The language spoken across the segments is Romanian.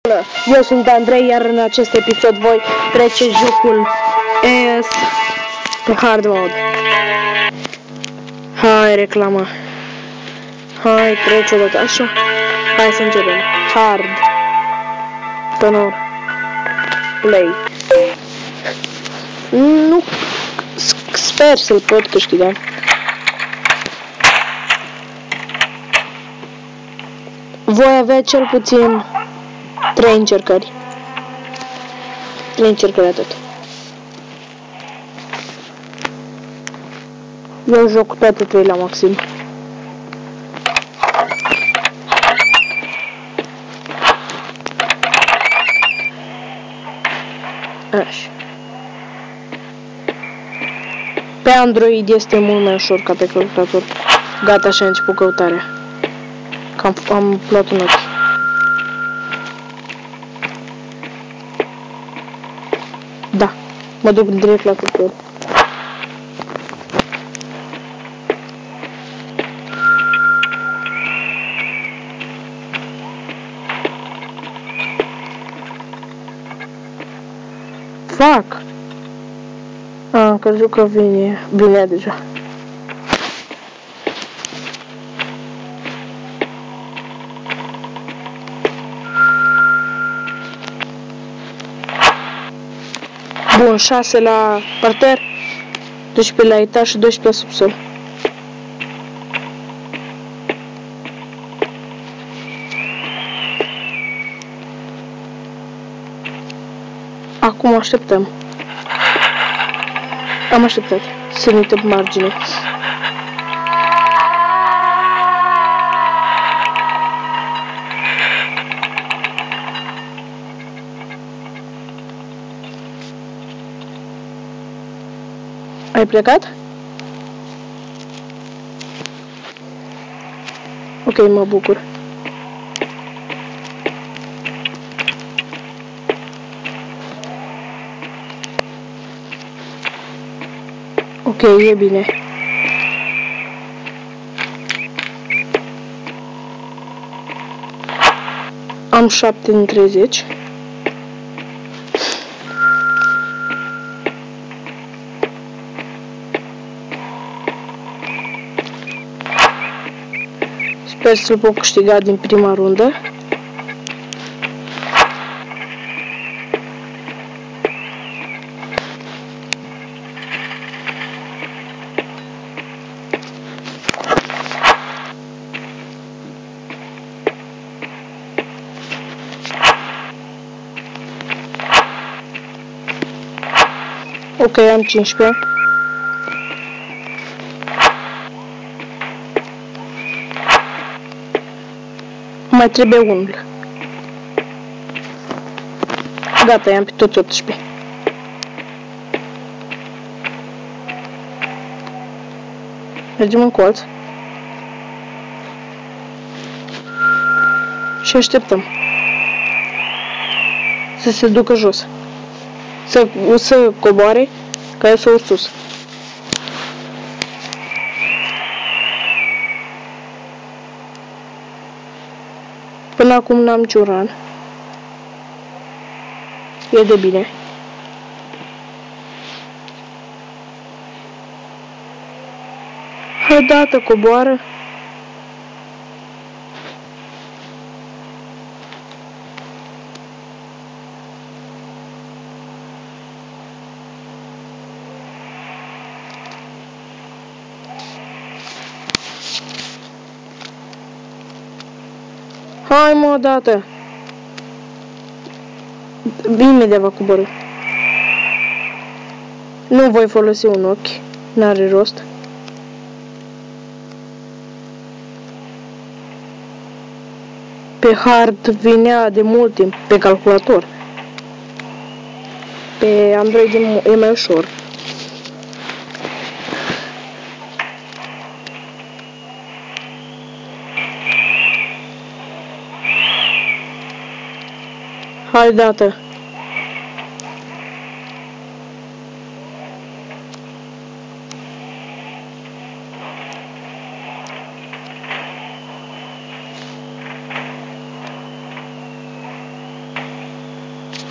Bună, eu sunt Andrei, iar în acest episod voi trece jocul ES pe hard mode. Hai, reclama. Hai, trece odată, așa. Hai să începem. Hard. Tenor. Play. Nu, sper să-l pot câștiga. Voi avea cel puțin 3 încercări. 3 încercări atât. Eu joc cu toate 3 la maxim. Așa. Pe Android este mult mai ușor ca pe calculator. Gata, așa a început căutarea. Că am luat un ochi. Da, mă duc direct la cuptor. Fac! Am crezut că vine deja. Bun, 6 la parter, 12 la etaj și 12 la subsol. Acum așteptăm. Am așteptat să ne uită pe margine. Ai plecat? Ok, mă bucur. Ok, e bine. Am 7 din 30. Sper să-l pot câștiga din prima rundă. Ok, am 15. Mai trebuie unul. Gata, i-am pe toți 18. Mergem în colț. Și așteptăm să se ducă jos. Să coboare ca eu să urc sus. Până acum n-am niciun run. E de bine. Hai, dată, coboară. Hai, mă, odată. Imediat va coborî. Nu voi folosi un ochi. N-are rost. Pe hard vinea de mult timp. Pe calculator. Pe Android e mai ușor. Hai, dată.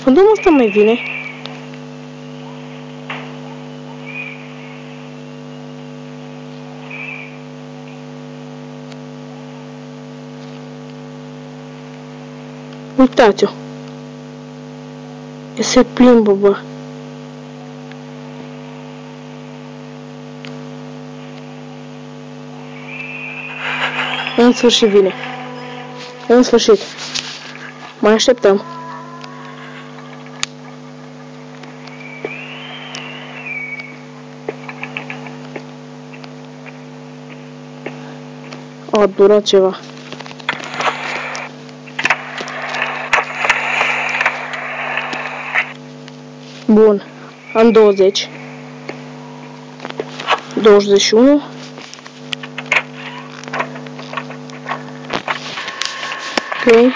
Unde mă asta mai vine? Uitați-o. Se plimbă, bă. În sfârșit vine. În sfârșit. Mai așteptăm. A durat ceva. Bun. Am 20. 21. Ok.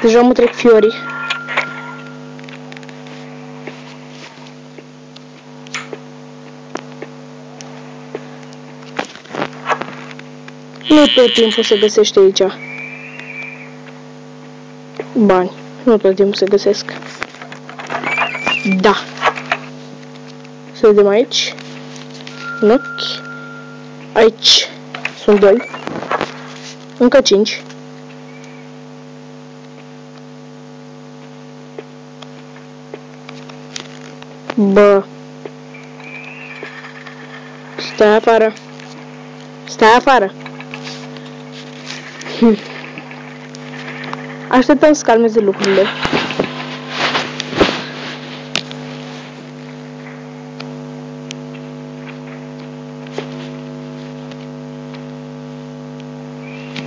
Deja mă trec fiorii. Nu tot timpul se găsește aici bani. Nu tot timpul se găsesc. Da. Să vedem aici. Un ochi. Aici sunt 2. Încă 5. Bă. Stai afară. Stai afară. Așteptăm să calmeze lucrurile.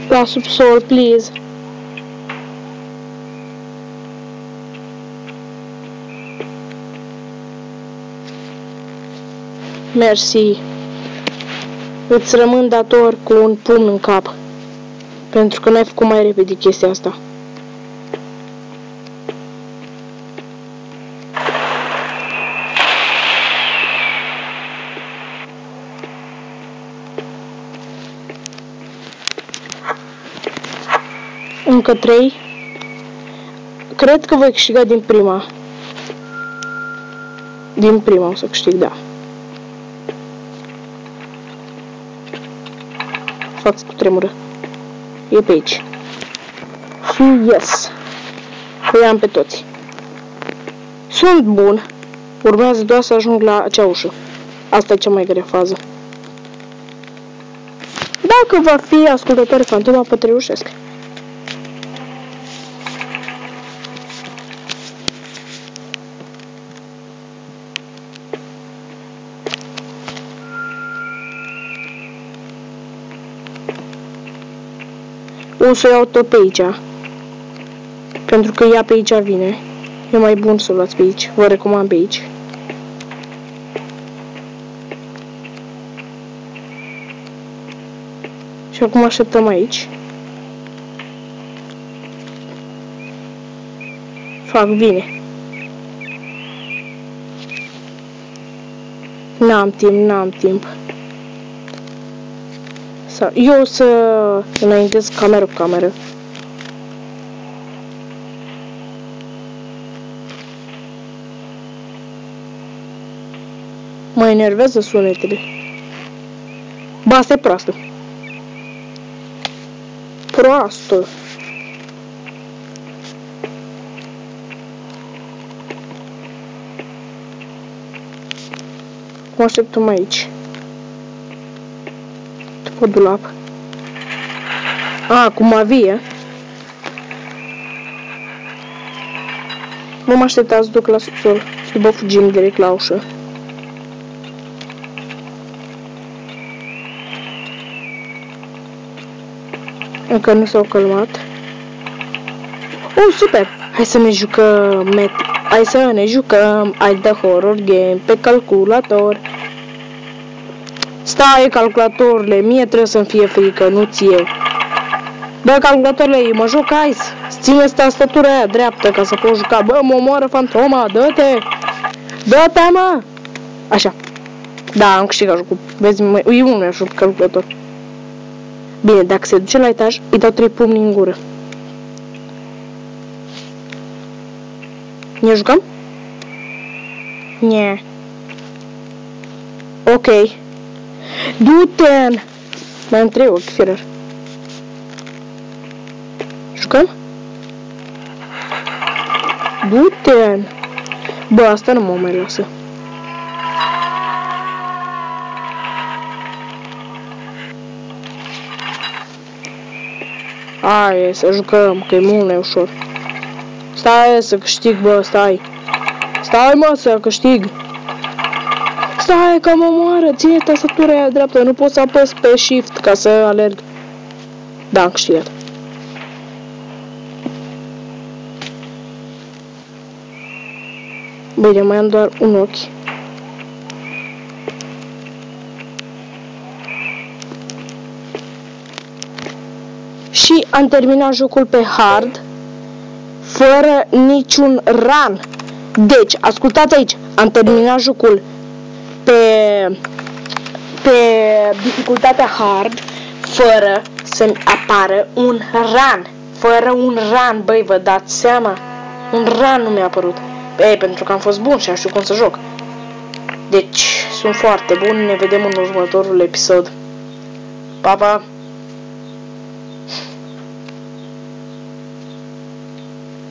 La subsol, please. Mersi. Îți rămân dator cu un pumn în cap. Pentru că n-ai făcut mai repede chestia asta. Încă 3. Cred că voi câștiga din prima. Din prima o să câștig, da. Fac cu tremură. E pe aici. Și yes. Îi am pe toți. Sunt bun. Urmează doar să ajung la acea ușă. Asta e cea mai grea fază. Dacă va fi ascultătoare fantoma, poate reușesc. O să o iau tot pe aici. Pentru că ea pe aici vine. E mai bun să o luați pe aici. Vă recomand pe aici. Și acum așteptăm aici. Fac bine. N-am timp. Sau eu să înaintez cameră cu cameră. Mă enervează sunetele. Ba, asta e proastă. Proastă. Mă așteptăm aici. După dulap. A, cum avie. Nu mă aștepta să duc la subsol. Și după fugim direct la ușă. Încă nu s-au calmat. Super! Hai să ne jucăm ai de horror game pe calculator. Stai, calculatorile, mie trebuie să-mi fie frică, nu ție. Bă, calculatorile, mă joc Ice. Ține tastatura aia dreaptă ca să pot juca. Bă, mă omoară fantoma, dă-te! Dă-te, mă! Așa. Da, am câștigat jocul. Vezi, e unul joc calculator. Bine, dacă se duce la etaj, îi dau 3 pumni în gură. Ne jucăm? Nie. Ok. Du-te-n! Mai am 3 ochi, Führer. Jucăm? Du-te-n! Bă, asta nu mă mai lasă. Hai să jucăm, că e mult mai ușor. Stai să câștig, bă, stai. Stai, mă, să câștig. Stai că mă moară, ține tastatura aia dreaptă, nu pot să apăs pe shift ca să alerg. Da, am câștigat. Bine, mai am doar un ochi. Și am terminat jocul pe hard, fără niciun run. Deci, ascultați aici, am terminat jocul pe dificultatea hard, fără să-mi apară un run. Fără un run, băi, vă dați seama? Un run nu mi-a apărut. Ei, pentru că am fost bun și am știut cum să joc. Deci, sunt foarte bun, ne vedem în următorul episod. Pa, pa!